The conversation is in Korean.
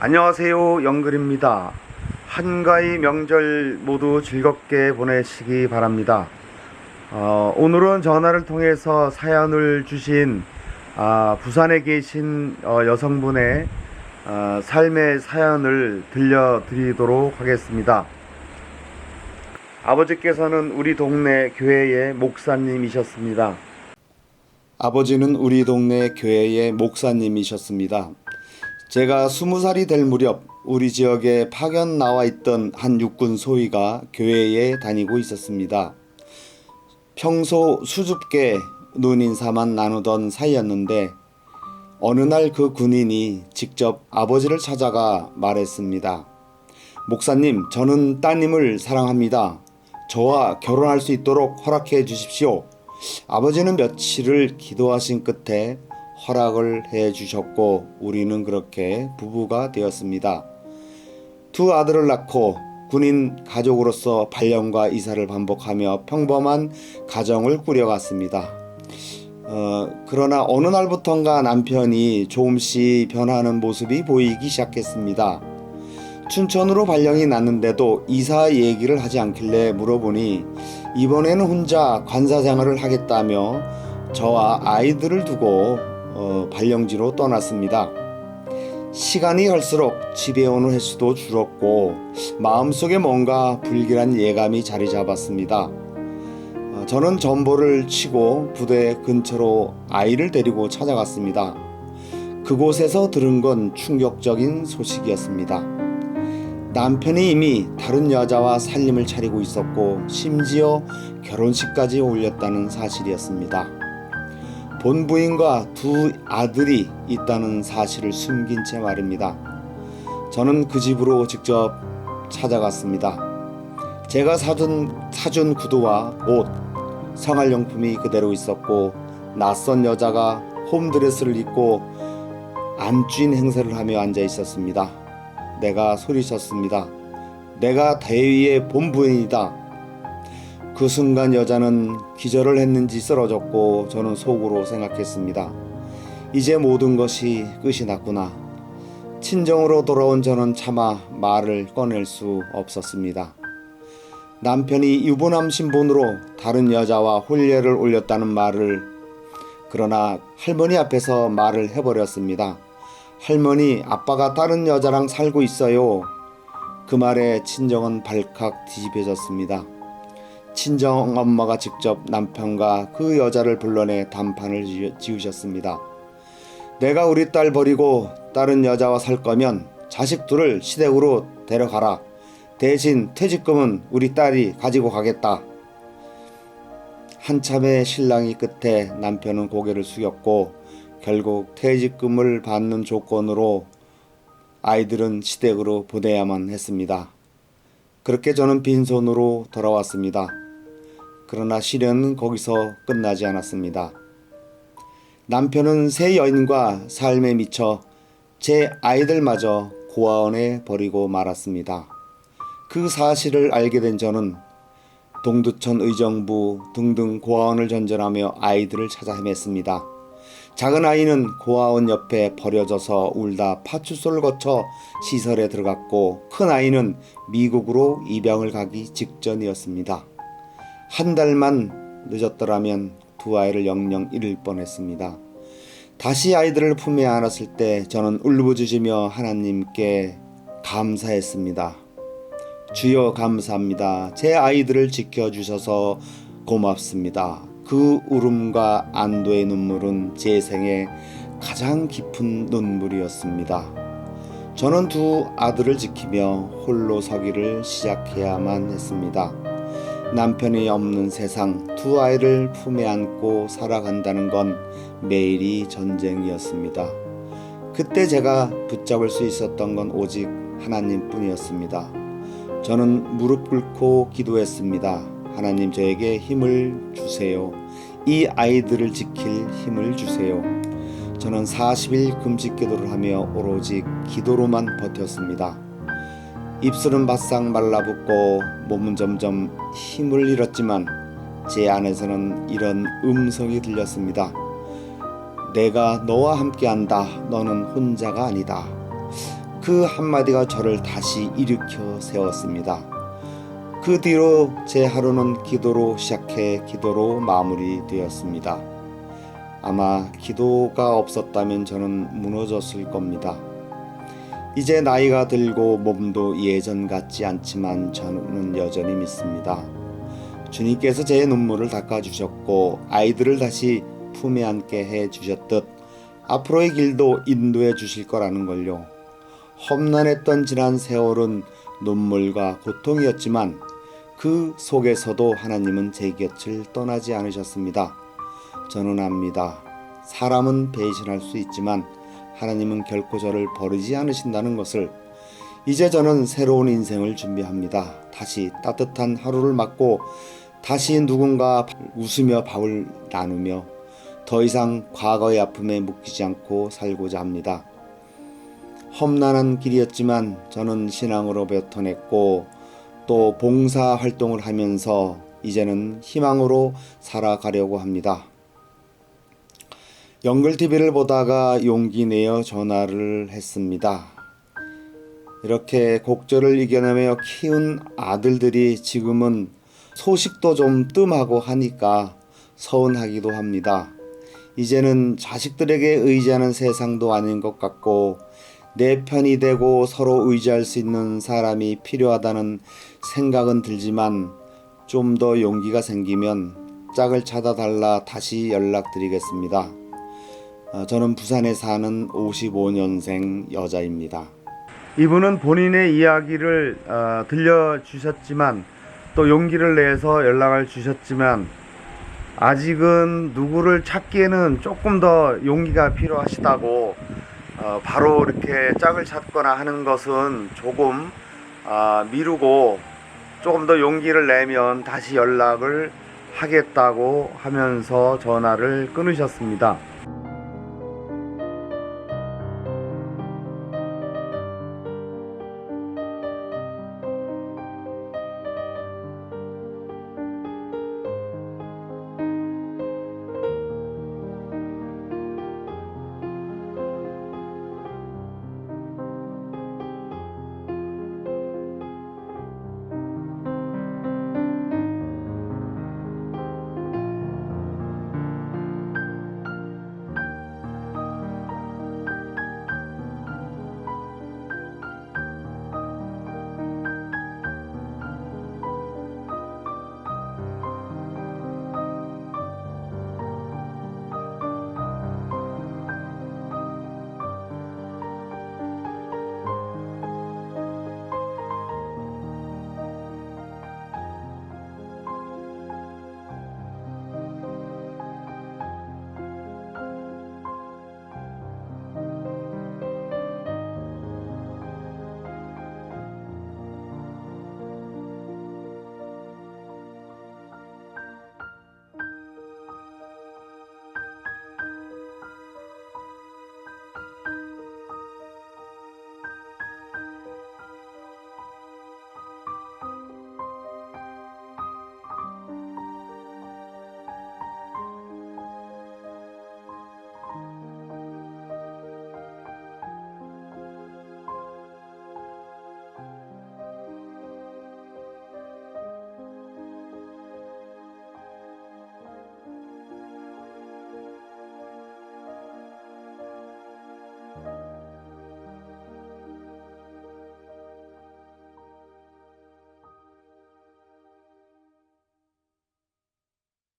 안녕하세요, 영글입니다. 한가위 명절 모두 즐겁게 보내시기 바랍니다. 오늘은 전화를 통해서 사연을 주신 부산에 계신 여성분의 삶의 사연을 들려드리도록 하겠습니다. 아버지께서는 우리 동네 교회의 목사님이셨습니다. 아버지는 우리 동네 교회의 목사님이셨습니다. 제가 20살이 될 무렵 우리 지역에 파견 나와 있던 한 육군 소위가 교회에 다니고 있었습니다. 평소 수줍게 눈인사만 나누던 사이였는데 어느 날 그 군인이 직접 아버지를 찾아가 말했습니다. 목사님, 저는 따님을 사랑합니다. 저와 결혼할 수 있도록 허락해 주십시오. 아버지는 며칠을 기도하신 끝에 허락을 해 주셨고 우리는 그렇게 부부가 되었습니다. 두 아들을 낳고 군인 가족으로서 발령과 이사를 반복하며 평범한 가정을 꾸려갔습니다. 그러나 어느 날부턴가 남편이 조금씩 변하는 모습이 보이기 시작했습니다. 춘천으로 발령이 났는데도 이사 얘기를 하지 않길래 물어보니 이번에는 혼자 관사 생활을 하겠다며 저와 아이들을 두고 발령지로 떠났습니다. 시간이 갈수록 집에 오는 횟수도 줄었고 마음속에 뭔가 불길한 예감이 자리 잡았습니다. 저는 전보를 치고 부대 근처로 아이를 데리고 찾아갔습니다. 그곳에서 들은 건 충격적인 소식이었습니다. 남편이 이미 다른 여자와 살림을 차리고 있었고 심지어 결혼식까지 올렸다는 사실이었습니다. 본부인과 두 아들이 있다는 사실을 숨긴 채 말입니다. 저는 그 집으로 직접 찾아갔습니다. 제가 사준 구두와 옷, 생활용품이 그대로 있었고 낯선 여자가 홈드레스를 입고 안주인 행세를 하며 앉아 있었습니다. 내가 소리쳤습니다. 내가 대위의 본부인이다. 그 순간 여자는 기절을 했는지 쓰러졌고 저는 속으로 생각했습니다. 이제 모든 것이 끝이 났구나. 친정으로 돌아온 저는 차마 말을 꺼낼 수 없었습니다. 남편이 유부남 신분으로 다른 여자와 혼례를 올렸다는 말을 그러나 할머니 앞에서 말을 해버렸습니다. 할머니, 아빠가 다른 여자랑 살고 있어요. 그 말에 친정은 발칵 뒤집혀졌습니다. 친정 엄마가 직접 남편과 그 여자를 불러내 단판을 지으셨습니다. 내가 우리 딸 버리고 다른 여자와 살 거면 자식 둘을 시댁으로 데려가라. 대신 퇴직금은 우리 딸이 가지고 가겠다. 한참의 실랑이 끝에 남편은 고개를 숙였고 결국 퇴직금을 받는 조건으로 아이들은 시댁으로 보내야만 했습니다. 그렇게 저는 빈손으로 돌아왔습니다. 그러나 시련은 거기서 끝나지 않았습니다. 남편은 새 여인과 삶에 미쳐 제 아이들마저 고아원에 버리고 말았습니다. 그 사실을 알게 된 저는 동두천 의정부 등등 고아원을 전전하며 아이들을 찾아 헤맸습니다. 작은 아이는 고아원 옆에 버려져서 울다 파출소를 거쳐 시설에 들어갔고 큰 아이는 미국으로 입양을 가기 직전이었습니다. 한 달만 늦었더라면 두 아이를 영영 잃을 뻔했습니다. 다시 아이들을 품에 안았을 때 저는 울부짖으며 하나님께 감사했습니다. 주여 감사합니다. 제 아이들을 지켜주셔서 고맙습니다. 그 울음과 안도의 눈물은 제 생애 가장 깊은 눈물이었습니다. 저는 두 아들을 지키며 홀로 서기를 시작해야만 했습니다. 남편이 없는 세상, 두 아이를 품에 안고 살아간다는 건 매일이 전쟁이었습니다. 그때 제가 붙잡을 수 있었던 건 오직 하나님뿐이었습니다. 저는 무릎 꿇고 기도했습니다. 하나님, 저에게 힘을 주세요. 이 아이들을 지킬 힘을 주세요. 저는 40일 금식 기도를 하며 오로지 기도로만 버텼습니다. 입술은 바싹 말라붙고 몸은 점점 힘을 잃었지만 제 안에서는 이런 음성이 들렸습니다. 내가 너와 함께한다. 너는 혼자가 아니다. 그 한마디가 저를 다시 일으켜 세웠습니다. 그 뒤로 제 하루는 기도로 시작해 기도로 마무리되었습니다. 아마 기도가 없었다면 저는 무너졌을 겁니다. 이제 나이가 들고 몸도 예전 같지 않지만 저는 여전히 믿습니다. 주님께서 제 눈물을 닦아주셨고 아이들을 다시 품에 안게 해주셨듯 앞으로의 길도 인도해 주실 거라는 걸요. 험난했던 지난 세월은 눈물과 고통이었지만 그 속에서도 하나님은 제 곁을 떠나지 않으셨습니다. 저는 압니다. 사람은 배신할 수 있지만 하나님은 결코 저를 버리지 않으신다는 것을. 이제 저는 새로운 인생을 준비합니다. 다시 따뜻한 하루를 맞고 다시 누군가 웃으며 밥을 나누며 더 이상 과거의 아픔에 묶이지 않고 살고자 합니다. 험난한 길이었지만 저는 신앙으로 뱉어냈고 또 봉사 활동을 하면서 이제는 희망으로 살아가려고 합니다. 연글TV를 보다가 용기 내어 전화를 했습니다. 이렇게 곡절을 이겨내며 키운 아들들이 지금은 소식도 좀 뜸하고 하니까 서운하기도 합니다. 이제는 자식들에게 의지하는 세상도 아닌 것 같고 내 편이 되고 서로 의지할 수 있는 사람이 필요하다는 생각은 들지만 좀 더 용기가 생기면 짝을 찾아달라 다시 연락드리겠습니다. 저는 부산에 사는 55년생 여자입니다. 이분은 본인의 이야기를 들려주셨지만 또 용기를 내서 연락을 주셨지만 아직은 누구를 찾기에는 조금 더 용기가 필요하시다고 바로 이렇게 짝을 찾거나 하는 것은 조금 미루고 조금 더 용기를 내면 다시 연락을 하겠다고 하면서 전화를 끊으셨습니다.